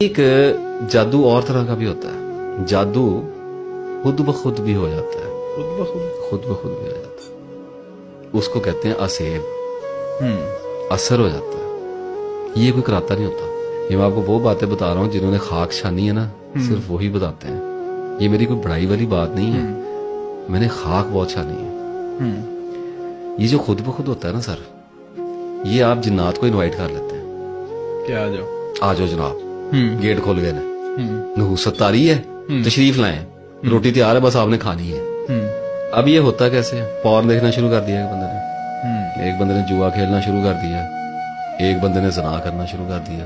ایک जादू और तरह का भी होता है। जादू खुद ब खुद भी हो जाता है, खुद ब खुद भी हो जाता है। उसको कहते हैं असेब, असर हो जाता है। ये कोई कराता नहीं होता। ये मैं आपको वो बातें बता रहा हूँ जिन्होंने खाक छानी है ना, सिर्फ वही बताते हैं। ये मेरी कोई बड़ाई वाली बात नहीं है, मैंने खाक बहुत छानी है। ये जो खुद ब खुद होता है ना सर, ये आप जिन्नात को इनवाइट कर लेते हैं क्या आ जाओ जनाब, गेट खोल गए ना, नहूसत आ रही है, तशरीफ लाएं, रोटी तैयार है, बस आपने खानी है। अब ये होता कैसे, पॉर्न देखना शुरू कर दिया एक बंदे ने जुआ खेलना शुरू कर दिया, एक बंदे ने ज़ना करना शुरू कर दिया,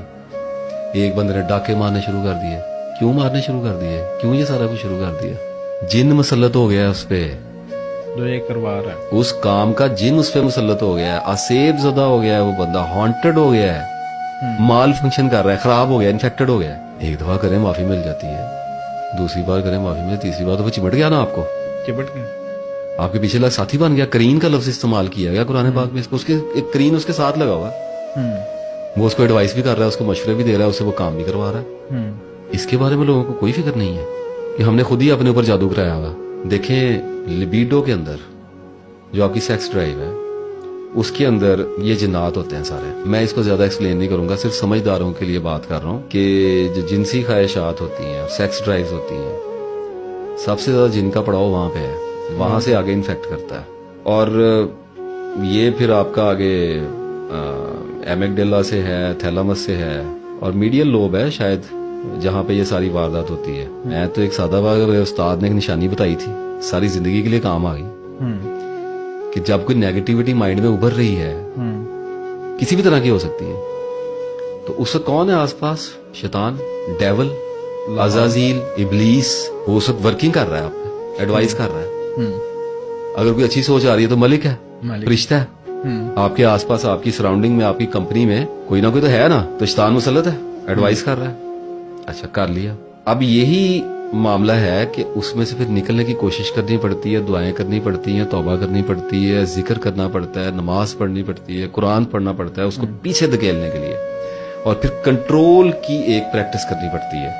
एक बंदे ने डाके मारने शुरू कर दिए। क्यों मारने शुरू कर दिए, क्यों ये सारा कुछ शुरू कर दिया? जिन मुसल्लत हो गया उस पे, जो ये करवा रहा है, उस काम का जिन उस पे मुसल्लत हो गया है, असेब ज़दा हो गया है, वो बंदा हॉन्टेड हो गया है, माल फंक्शन कर रहा है, खराब हो गया, इन्फेक्टेड हो गया है। एक दफा करें माफी मिल जाती है, दूसरी बार करें माफी मिल, तीसरी बार तो वो चिमट गया ना, आपको चिमट गया, आपके पीछे लग साथी बन गया। करीन का लफ्ज इस्तेमाल किया गया कुरान पाक में, उसके एक करीन उसके साथ लगा हुआ, वो उसको एडवाइस भी कर रहा है, उसको मशवरे भी दे रहा है, उससे वो काम भी करवा रहा है। इसके बारे में लोगों को कोई फिक्र नहीं है कि हमने खुद ही अपने ऊपर जादू कराया हुआ। देखें, लिबिडो के अंदर जो आपकी सेक्स ड्राइव है, उसके अंदर ये जिन्नात होते हैं सारे। मैं इसको ज्यादा एक्सप्लेन नहीं करूंगा, सिर्फ समझदारों के लिए बात कर रहा हूँ कि जो जिनसी ख्वाहिशात होती हैं, सेक्स ड्राइव्स होती हैं, सबसे ज्यादा जिनका पड़ाव वहां पे है, वहां से आगे इन्फेक्ट करता है। और ये फिर आपका आगे एमिगडाला से है, थैलामस से है, और मीडियल लोब है शायद, जहाँ पे ये सारी वारदात होती है। मैं तो एक सादाबाद उस्ताद ने एक निशानी बताई थी, सारी जिंदगी के लिए काम आ गई, कि जब कोई नेगेटिविटी माइंड में उभर रही है, किसी भी तरह की हो सकती है, तो उससे कौन है आसपास? शैतान, डेविल, अजाजील, इब्लीस, वो उस वक्त वर्किंग कर रहा है, आपको एडवाइस कर रहा है। अगर कोई अच्छी सोच आ रही है तो मलिक है, रिश्ता है। आपके आसपास, आपकी सराउंडिंग में, आपकी कंपनी में कोई ना कोई तो है ना, तो शैतान मुसल्लत है, एडवाइस कर रहा है। अच्छा, कर लिया। अब यही मामला है कि उसमें से फिर निकलने की कोशिश करनी पड़ती है, दुआएं करनी पड़ती हैं, तौबा करनी पड़ती है, जिक्र करना पड़ता है, नमाज पढ़नी पड़ती है, कुरान पढ़ना पड़ता है उसको पीछे धकेलने के लिए, और फिर कंट्रोल की एक प्रैक्टिस करनी पड़ती है।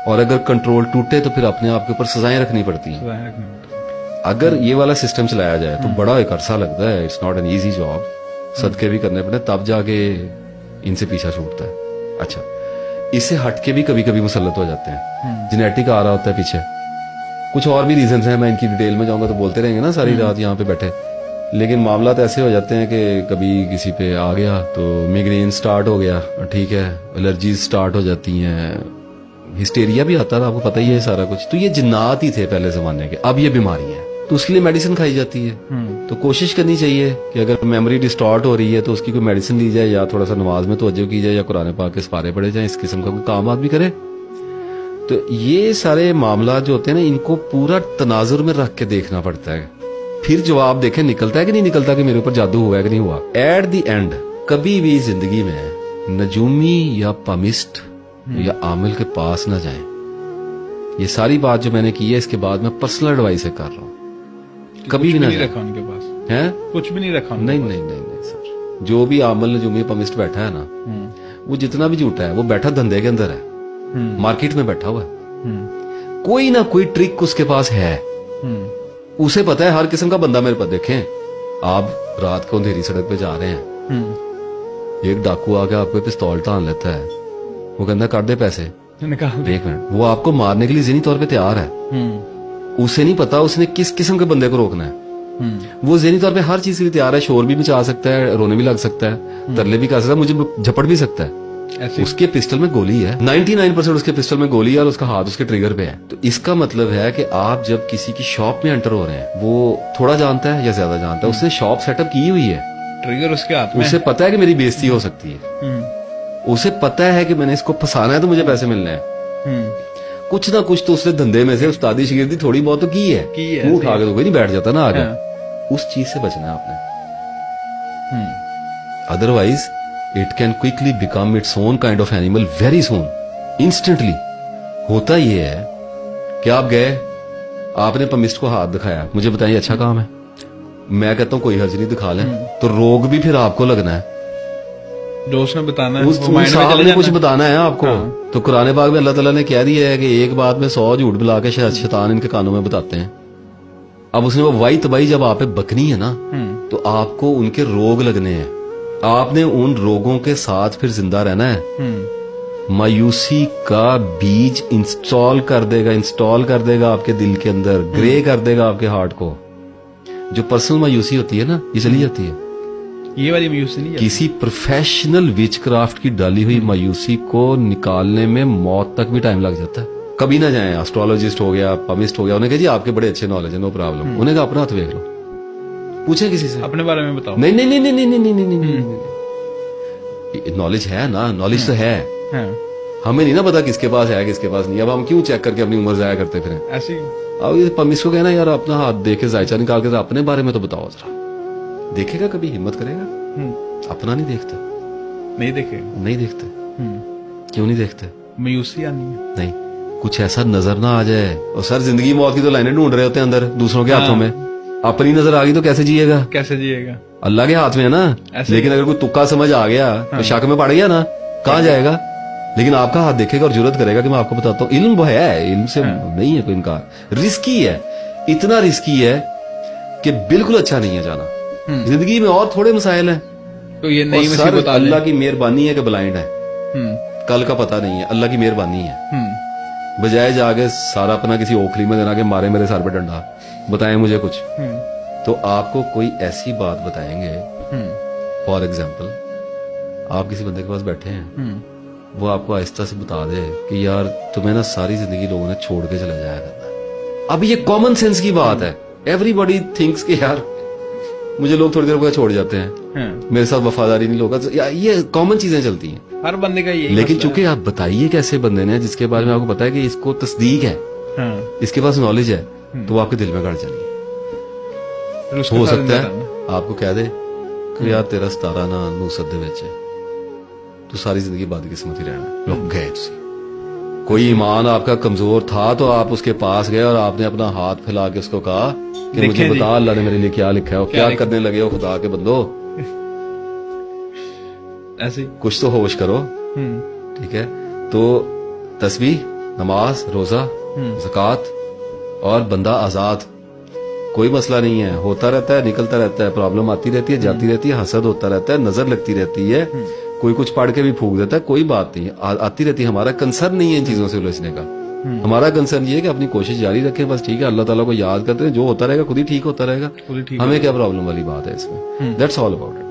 और अगर कंट्रोल टूटे तो फिर अपने आप के ऊपर सजाएं रखनी पड़ती हैं। अगर ये वाला सिस्टम चलाया जाए तो बड़ा एक अरसा लगता है, it's not an easy job, सदके भी करने पड़े, तब जाके इनसे पीछा छूटता है। अच्छा, इससे हटके भी कभी कभी मुसल्लत हो जाते हैं, जेनेटिक आ रहा होता है पीछे, कुछ और भी रीजन हैं, मैं इनकी डिटेल में जाऊंगा तो बोलते रहेंगे ना सारी रात यहाँ पे बैठे। लेकिन मामला तो ऐसे हो जाते हैं कि कभी किसी पे आ गया तो मिग्रेन स्टार्ट हो गया, ठीक है, एलर्जीज स्टार्ट हो जाती हैं, हिस्टेरिया भी आता है, आपको पता ही है सारा कुछ। तो ये जिन्नात ही थे पहले जमाने के, अब ये बीमारी है, तो उसके लिए मेडिसिन खाई जाती है। तो कोशिश करनी चाहिए कि अगर मेमोरी डिस्टॉर्ट हो रही है तो उसकी कोई मेडिसिन ली जाए, या थोड़ा सा नमाज में तवज्जो की जाए, या कुरान पाक के सपारे पढ़े जाए, इस किस्म का कोई काम आदमी करे। तो ये सारे मामला जो होते हैं ना, इनको पूरा तनाजुर में रख के देखना पड़ता है, फिर जवाब देखें निकलता है कि नहीं निकलता, कि मेरे ऊपर जादू हुआ है कि नहीं हुआ। एट द एंड कभी भी जिंदगी में नजूमी या पमिस्ट या आमिल के पास ना जाएं। ये सारी बात जो मैंने की है, इसके बाद मैं पर्सनल एडवाइस कर रहा हूँ, कभी भी नहीं रखा उनके पास है, कुछ भी नहीं रखा। नहीं नहीं नहीं नहीं सर, जो भी आमल नजूमी पमिस्ट बैठा है ना, वो जितना भी झूठा है, वो बैठा धंधे के अंदर है, मार्केट में बैठा हुआ है, कोई ना कोई ट्रिक उसके पास है, उसे पता है हर किस्म का बंदा मेरे पास। देखें, आप रात को अंधेरी सड़क पे जा रहे हैं, एक डाकू आके आपको पिस्तौल तान लेता है, वो कहता काट दे पैसे, एक मिनट, वो आपको मारने के लिए ज़हनी तौर पे तैयार है, उसे नहीं पता उसने किस किस्म के बंदे को रोकना है। वो ज़हनी तौर पे हर चीज के लिए तैयार है, शोर भी मचा सकता है, रोने भी लग सकता है, तरले भी कर सकता है, मुझे झपट भी सकता है। उसके पिस्टल में गोली है, 99% उसके पिस्टल में गोली है, और उसका हाथ उसके ट्रिगर पे है। तो इसका मतलब है कि आप जब किसी की शॉप में एंटर हो रहे हैं, वो थोड़ा जानता है या ज्यादा जानता है, उसने शॉप सेटअप की हुई है, ट्रिगर उसके हाथ में, उसे पता है कि मेरी बेइज्जती हो सकती है, उसे पता है कि मैंने इसको फंसाना है तो मुझे पैसे मिलने हैं। कुछ ना कुछ तो उसने धंधे में से उस्तादी शिगिर्दी थोड़ी बहुत तो की है, वो उठा के तो कोई नहीं बैठ जाता ना आगे। उस चीज से बचना है आपने, otherwise it can quickly become its own kind of animal very soon, instantly. होता ये है कि आप गए, आपने पमिस्ट को हाथ दिखाया, मुझे बताइए अच्छा काम है, मैं कहता हूं कोई हर्ज नहीं, दिखा लें, तो रोग भी फिर आपको लगना है। जो उसने बताना है उस वो माइंड में साहब चले ने जाना कुछ बताना है आपको। तो कुरान पाक में अल्लाह ताला ने कह दिया है कि एक बात में 100 झूठ बुला के शैतान इनके कानों में बताते हैं। अब उसने वो वाई तबाही जब आप पे बकनी है ना, तो आपको उनके रोग लगने हैं, आपने उन रोगों के साथ फिर जिंदा रहना है। मायूसी का बीज इंस्टॉल कर देगा आपके दिल के अंदर, ग्रे कर देगा आपके हार्ट को। जो पर्सनल मायूसी होती है ना, ये चली जाती है। ये वाली मायूसी नहीं है। किसी प्रोफेशनल विचक्राफ्ट की डाली हुई मायूसी को निकालने में मौत तक भी टाइम लग जाता है। कभी ना जाए एस्ट्रोलॉजिस्ट हो गया, पमिस्ट हो गया, उन्हें कहा जी आपके बड़े अच्छे नॉलेज है, नो प्रॉब्लम। उन्हें कहा अपना हाथ देख लो, पूछे किसी से, अपने बारे में बताओ। नहीं नहीं नहीं नहीं नहीं नहीं नहीं नहीं, नॉलेज है ना, नॉलेज तो है, हमें नहीं ना पता किसके पास है किसके पास नहीं। अब हम क्यों चेक करके अपनी उम्र जाया करते फिर ऐसी। अब ये पमिस्ट को कहना यार अपना हाथ देखे जायचा निकाल के अपने बारे में तो बताओ जरा, देखेगा कभी, हिम्मत करेगा? अपना नहीं देखते, नहीं देखते। क्यों नहीं देखते? मायूसी आनी है। नहीं, कुछ ऐसा नजर ना आ जाए। और सर जिंदगी मौत की तो लाइनें ढूंढ रहे होते हैं अंदर दूसरों के हाथों में, अपनी नजर आ गई तो कैसे जिएगा? अल्लाह के हाथ में है ना। लेकिन अगर कोई तुक्का समझ आ गया तो शक में पड़ गया ना, कहाँ जाएगा? लेकिन आपका हाथ देखेगा और जुर्रत करेगा कि मैं आपको बताता हूँ। इल्म है, इल्म से नहीं है कोई इनकार। रिस्की है, इतना रिस्की है कि बिल्कुल अच्छा नहीं है जाना। जिंदगी में और थोड़े मसाइल हैं, तो ये नहीं सर अल्लाह की मेहरबानी है कि ब्लाइंड है, कल का पता नहीं है, अल्लाह की मेहरबानी है। बजाय जाके सारा अपना किसी ओखली में देना के मारे मेरे सर पे डंडा, बताएं मुझे कुछ, तो आपको कोई ऐसी बात बताएंगे। फॉर एग्जाम्पल आप किसी बंदे के पास बैठे हैं, वो आपको आहिस्ता से बता दे कि यार तुम्हें ना सारी जिंदगी लोगों ने छोड़ के चला जाया करना है। अब ये कॉमन सेंस की बात है। एवरीबॉडी थिंक्स कि यार मुझे लोग थोड़ी देर बाद छोड़ जाते हैं, मेरे साथ वफादारी नहीं होगा, ये कॉमन चीजें चलती हैं हर बंदे का। ये लेकिन चूंकि आप बताइए कैसे बंदे ने जिसके बारे में आपको पता है कि इसको तस्दीक है, इसके पास नॉलेज है, तो वो आपके दिल में गड़ जाएगी। हो सकता है आपको कह दे कि यार तेरा सतारा ना नू सदे विच है, तो सारी जिंदगी बदकिस्मत ही रहना। लोग गए कोई ईमान आपका कमजोर था तो आप उसके पास गए और आपने अपना हाथ फैला के उसको कहा कि मुझे बता अल्लाह ने मेरे लिए क्या लिखा है, क्या करने लगे हो खुदा के बंदो, ऐसे कुछ तो होश करो। ठीक है, तो तस्बीह, नमाज, रोजा, ज़कात और बंदा आजाद, कोई मसला नहीं है। होता रहता है, निकलता रहता है, प्रॉब्लम आती रहती है, जाती रहती है, हसद होता रहता है, नजर लगती रहती है, कोई कुछ पढ़ के भी फूंक देता है, कोई बात नहीं, आती रहती है। हमारा कंसर्न नहीं है इन चीजों से उलझने का, हमारा कंसर्न ये है कि अपनी कोशिश जारी रखें बस। ठीक है, अल्लाह ताला को याद करते हैं, जो होता रहेगा खुद ही ठीक होता रहेगा। हमें क्या प्रॉब्लम वाली बात है इसमें? That's all about it.